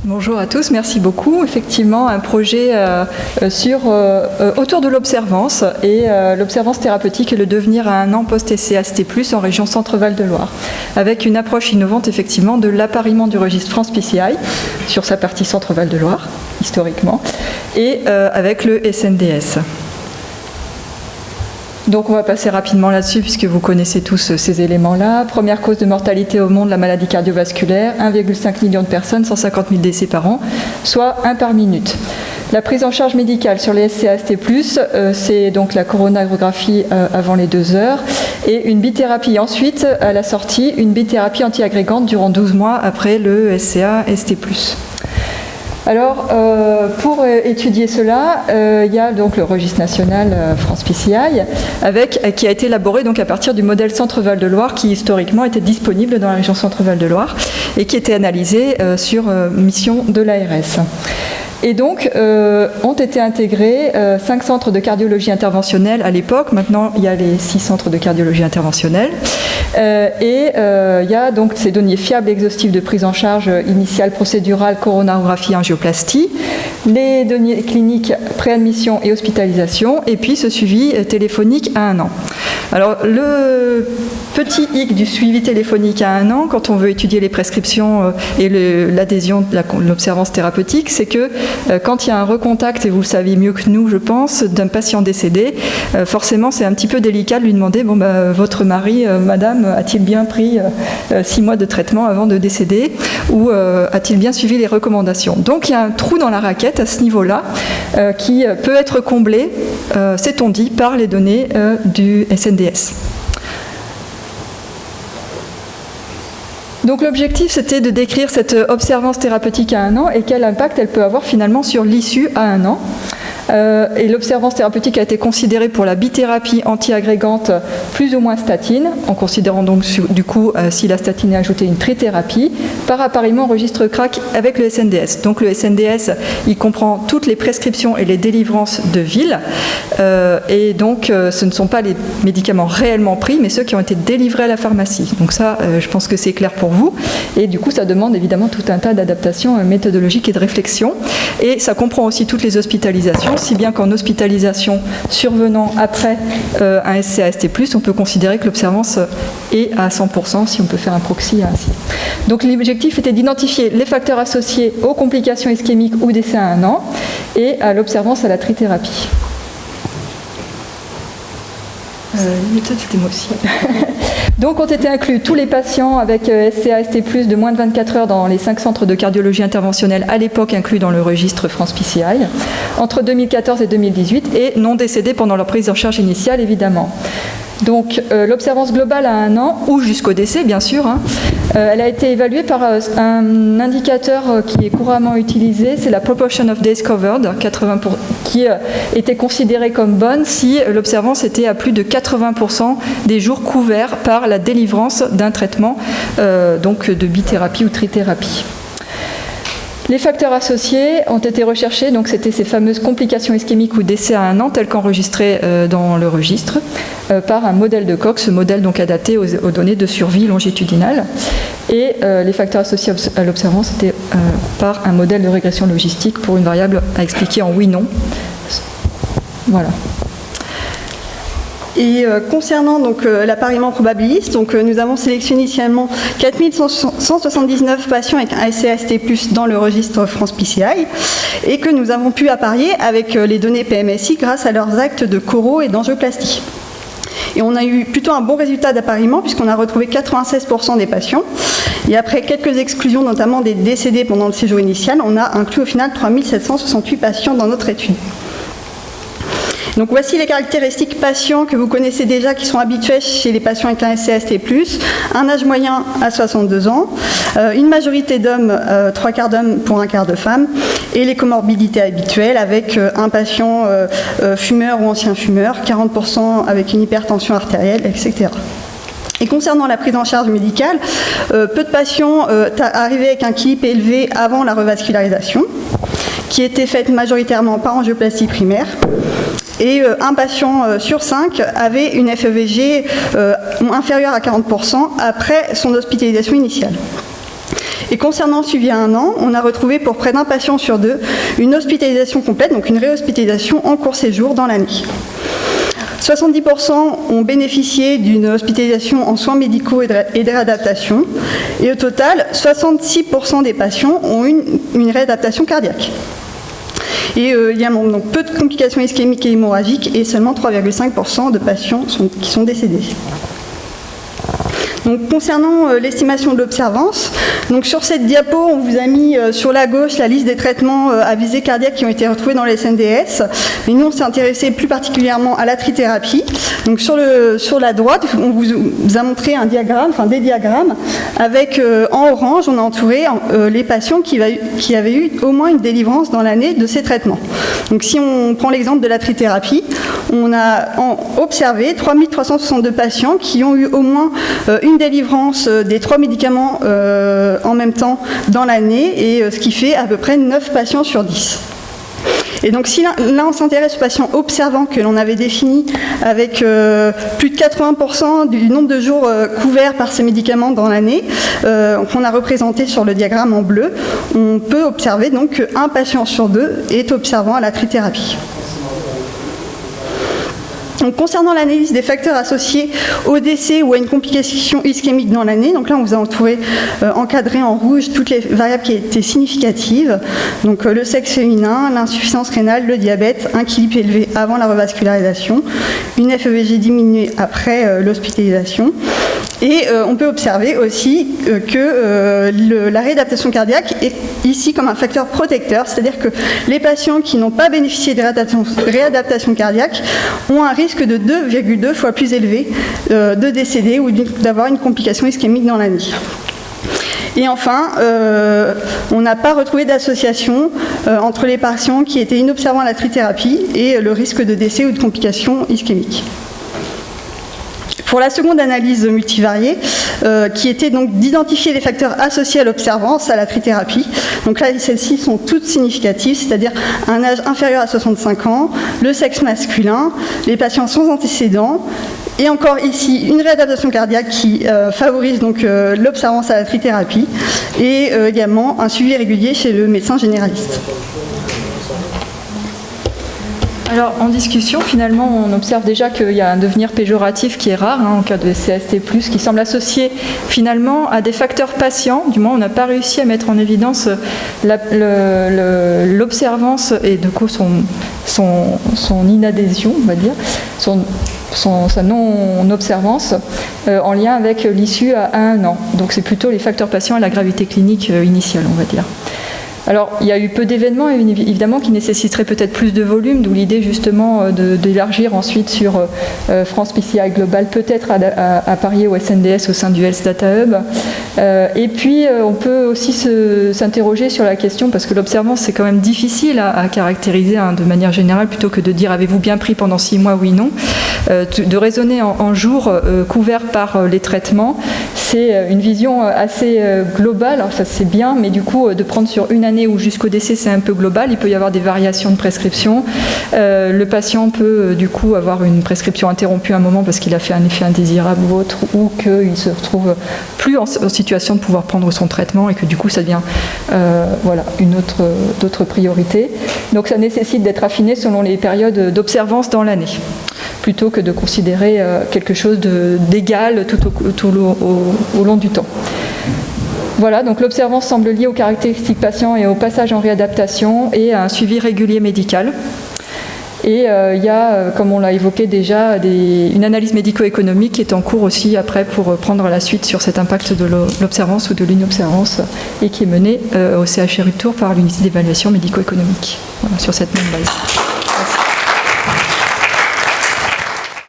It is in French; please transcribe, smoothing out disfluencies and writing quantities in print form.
Bonjour à tous, merci beaucoup. Effectivement, un projet autour de l'observance et l'observance thérapeutique et le devenir à 1 an post-SCAST+, en région Centre-Val de Loire, avec une approche innovante effectivement de l'appariement du registre France PCI sur sa partie Centre-Val de Loire, historiquement, et avec le SNDS. Donc on va passer rapidement là-dessus puisque vous connaissez tous ces éléments-là. Première cause de mortalité au monde, la maladie cardiovasculaire, 1,5 million de personnes, 150 000 décès par an, soit 1 par minute. La prise en charge médicale sur les SCAST+, c'est donc la coronarographie avant les 2 heures et une bithérapie. Ensuite, à la sortie, une bithérapie antiagrégante durant 12 mois après le SCA-ST+. Alors, pour étudier cela, il y a donc le registre national France PCI, qui a été élaboré donc à partir du modèle Centre-Val de Loire, qui historiquement était disponible dans la région Centre-Val de Loire et qui était analysé sur mission de l'ARS. Et donc, ont été intégrés 5 centres de cardiologie interventionnelle à l'époque. Maintenant, il y a les 6 centres de cardiologie interventionnelle. Il y a donc ces données fiables et exhaustives de prise en charge initiale, procédurale, coronarographie, angioplastie, les données cliniques préadmission et hospitalisation, et puis ce suivi téléphonique à 1 an. Alors, le petit hic du suivi téléphonique à 1 an, quand on veut étudier les prescriptions et l'adhésion de l'observance thérapeutique, c'est que quand il y a un recontact, et vous le savez mieux que nous, je pense, d'un patient décédé, forcément c'est un petit peu délicat de lui demander votre mari, madame, a-t-il bien pris 6 mois de traitement avant de décéder ou a-t-il bien suivi les recommandations? Donc il y a un trou dans la raquette à ce niveau-là qui peut être comblé, sait-on dit, par les données du SNDS. Donc l'objectif, c'était de décrire cette observance thérapeutique à 1 an et quel impact elle peut avoir finalement sur l'issue à 1 an. Et l'observance thérapeutique a été considérée pour la bithérapie antiagrégante plus ou moins statine, en considérant donc du coup si la statine est ajoutée une trithérapie, par appariement registre CRAC avec le SNDS. Donc le SNDS, il comprend toutes les prescriptions et les délivrances de ville, et donc ce ne sont pas les médicaments réellement pris, mais ceux qui ont été délivrés à la pharmacie. Donc ça, je pense que c'est clair pour vous, et du coup ça demande évidemment tout un tas d'adaptations méthodologiques et de réflexion, et ça comprend aussi toutes les hospitalisations, si bien qu'en hospitalisation survenant après un SCAST+, on peut considérer que l'observance est à 100%, si on peut faire un proxy ainsi. Donc l'objectif était d'identifier les facteurs associés aux complications ischémiques ou décès à 1 an et à l'observance à la trithérapie. C'était moi aussi. Donc ont été inclus tous les patients avec SCAST+, de moins de 24 heures dans les 5 centres de cardiologie interventionnelle à l'époque inclus dans le registre France PCI, entre 2014 et 2018, et non décédés pendant leur prise en charge initiale évidemment. Donc l'observance globale à 1 an, ou jusqu'au décès bien sûr, elle a été évaluée par un indicateur qui est couramment utilisé, c'est la proportion of days covered, 80%, qui était considérée comme bonne si l'observance était à plus de 80% des jours couverts par la délivrance d'un traitement donc de bithérapie ou trithérapie. Les facteurs associés ont été recherchés, donc c'était ces fameuses complications ischémiques ou décès à 1 an, tels qu'enregistrés dans le registre, par un modèle de Cox, ce modèle donc adapté aux données de survie longitudinale. Et les facteurs associés à l'observance étaient par un modèle de régression logistique pour une variable à expliquer en oui-non. Voilà. Et concernant donc l'appariement probabiliste, donc nous avons sélectionné initialement 4179 patients avec un SCAST+ dans le registre France PCI et que nous avons pu apparier avec les données PMSI grâce à leurs actes de choro et d'angioplastie. Et on a eu plutôt un bon résultat d'appariement puisqu'on a retrouvé 96% des patients. Et après quelques exclusions, notamment des décédés pendant le séjour initial, on a inclus au final 3768 patients dans notre étude. Donc voici les caractéristiques patients que vous connaissez déjà, qui sont habituelles chez les patients avec un SCAST+, un âge moyen à 62 ans, une majorité d'hommes, 3/4 d'hommes pour 1/4 de femmes, et les comorbidités habituelles avec un patient fumeur ou ancien fumeur, 40% avec une hypertension artérielle, etc. Et concernant la prise en charge médicale, peu de patients arrivaient avec un KIP élevé avant la revascularisation, qui était faite majoritairement par angioplastie primaire. Et un patient sur 5 avait une FEVG inférieure à 40% après son hospitalisation initiale. Et concernant le suivi à 1 an, on a retrouvé pour près d'un patient sur 2 une hospitalisation complète, donc une réhospitalisation en court séjour dans l'année. 70% ont bénéficié d'une hospitalisation en soins médicaux et de réadaptation. Et au total, 66% des patients ont une réadaptation cardiaque. Et il y a donc peu de complications ischémiques et hémorragiques et seulement 3,5% de patients qui sont décédés. Donc, concernant l'estimation de l'observance, donc sur cette diapo, on vous a mis sur la gauche la liste des traitements à visée cardiaque qui ont été retrouvés dans les SNDS. Mais nous, on s'est intéressé plus particulièrement à la trithérapie. Donc sur la droite, on vous a montré des diagrammes avec en orange, on a entouré les patients qui avaient eu au moins une délivrance dans l'année de ces traitements. Donc si on prend l'exemple de la trithérapie, on a observé 3362 patients qui ont eu au moins une délivrance des 3 médicaments en même temps dans l'année, et ce qui fait à peu près 9 patients sur 10. Et donc si là on s'intéresse aux patients observants que l'on avait définis avec plus de 80% du nombre de jours couverts par ces médicaments dans l'année, qu'on a représenté sur le diagramme en bleu, on peut observer donc qu'un patient sur 2 est observant à la trithérapie. Donc, concernant l'analyse des facteurs associés au décès ou à une complication ischémique dans l'année, donc là on vous a encadré en rouge toutes les variables qui étaient significatives, donc le sexe féminin, l'insuffisance rénale, le diabète, un QI élevé avant la revascularisation, une FEVG diminuée après l'hospitalisation. Et on peut observer aussi que la réadaptation cardiaque est ici comme un facteur protecteur, c'est-à-dire que les patients qui n'ont pas bénéficié de réadaptation cardiaque ont un risque de 2,2 fois plus élevé de décéder ou d'avoir une complication ischémique dans l'année. Et enfin, on n'a pas retrouvé d'association entre les patients qui étaient inobservants à la trithérapie et le risque de décès ou de complications ischémiques. Pour la seconde analyse multivariée, qui était donc d'identifier les facteurs associés à l'observance, à la trithérapie. Donc là, celles-ci sont toutes significatives, c'est-à-dire un âge inférieur à 65 ans, le sexe masculin, les patients sans antécédents, et encore ici, une réadaptation cardiaque qui favorise donc l'observance à la trithérapie, et également un suivi régulier chez le médecin généraliste. Alors, en discussion, finalement, on observe déjà qu'il y a un devenir péjoratif qui est rare en cas de CST+, qui semble associé finalement à des facteurs patients. Du moins, on n'a pas réussi à mettre en évidence l'observance et du coup son inadhésion, on va dire, sa non-observance en lien avec l'issue à 1 an. Donc, c'est plutôt les facteurs patients et la gravité clinique initiale, on va dire. Alors, il y a eu peu d'événements, évidemment, qui nécessiteraient peut-être plus de volume, d'où l'idée justement d'élargir ensuite sur France PCI Global, peut-être à parier au SNDS au sein du Health Data Hub. Et puis, on peut aussi s'interroger sur la question, parce que l'observance, c'est quand même difficile à caractériser de manière générale, plutôt que de dire avez-vous bien pris pendant 6 mois, oui, non. De raisonner en jours couverts par les traitements, c'est une vision assez globale. Alors, ça, c'est bien, mais du coup, de prendre sur une année ou jusqu'au décès, c'est un peu global. Il peut y avoir des variations de prescription. Le patient peut du coup avoir une prescription interrompue à un moment parce qu'il a fait un effet indésirable ou autre, ou qu'il se retrouve plus en situation de pouvoir prendre son traitement et que du coup ça devient d'autres priorités. Donc ça nécessite d'être affiné selon les périodes d'observance dans l'année, plutôt que de considérer quelque chose d'égal tout au long du temps. Voilà, donc l'observance semble liée aux caractéristiques patients et au passage en réadaptation et à un suivi régulier médical. Et il y a, comme on l'a évoqué déjà, une analyse médico-économique qui est en cours aussi après pour prendre la suite sur cet impact de l'observance ou de l'inobservance et qui est menée au CHRU Tours par l'unité d'évaluation médico-économique. Voilà, sur cette même base.